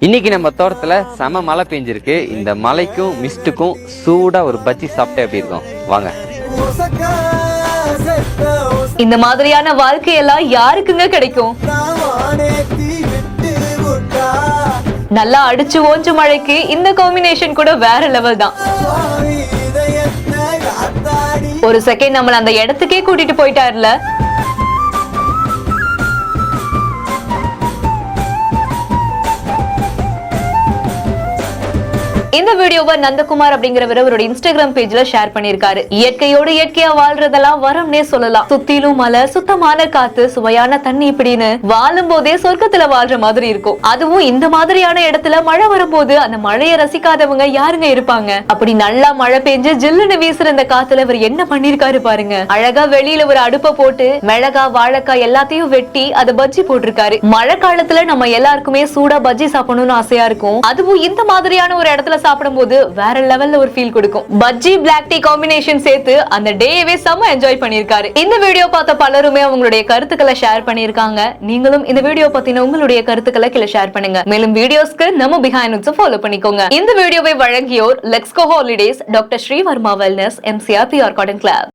இன்னைக்கு நம்ம தோட்டத்துல செம மழை பெஞ்சிருக்கு. இந்த மழைக்கும் மிஸ்டுக்கும் சூடா ஒரு பஜ்ஜி சாப்பிட்டே எப்படி இருக்கும் வாங்க. இந்த மாதிரியான வாழ்க்கையெல்லாம் யாருக்குங்க கிடைக்கும்? நல்லா அடிச்சு ஓஞ்சு மழைக்கு இந்த காம்பினேஷன் கூட வேற லெவல் தான். ஒரு செகண்ட் நம்மள அந்த இடத்துக்கே கூட்டிட்டு போயிட்டாருல. இந்த வீடியோவை நந்தகுமார் அப்படிங்கிறவர் அவரோட இன்ஸ்டாகிராம் பேஜ்ல ஷேர் பண்ணிருக்காரு. இயற்கையோடு இயற்கையா வாழ்றதெல்லாம் வரம்னே சொல்லலாம். சுத்திலும் மலை, சுத்தமான காத்து, சுவையான தண்ணி இப்படின்னு வாழும் போதே சொர்க்கத்துல வாழ்ற மாதிரி இருக்கும். அதுவும் இந்த மாதிரியான இடத்துல மழை வரும்போது அந்த மழையை ரசிக்காதவங்க யாருங்க இருப்பாங்க? அப்படி நல்லா மழை பெஞ்சு ஜில்லுன்னு வீசுற இந்த காத்துல இவர் என்ன பண்ணிருக்காரு பாருங்க. அழகா வெளியில ஒரு அடுப்பை போட்டு மிளகா வாழைக்காய் எல்லாத்தையும் வெட்டி அதை பஜ்ஜி போட்டிருக்காரு. மழை காலத்துல நம்ம எல்லாருக்குமே சூடா பஜ்ஜி சாப்பிடணும்னு ஆசையா இருக்கும். அதுவும் இந்த மாதிரியான ஒரு இடத்துல சாப்பிடும்போது வேற லெவல்ல ஒரு ஃபீல் கொடுக்கும். பஜ்ஜி பிளாக் டீ காம்பினேஷன் சேர்த்து அந்த டேவே செம்ம என்ஜாய் பண்ணிருக்காரு. இந்த வீடியோ பார்த்த பலருமே அவங்களுடைய கருத்துக்களை ஷேர் பண்ணிருக்காங்க. நீங்களும் இந்த வீடியோ பத்தின உங்களுடைய கருத்துக்களை கீழே ஷேர் பண்ணுங்க. மேலும் வீடியோஸ்க்கு நம்ம பிஹைண்ட் ஃபாலோ பண்ணிக்கோங்க. இந்த வீடியோவை வழங்கியோர் Lexco holidays, doctor Srivarma wellness, MCR PR cotton club.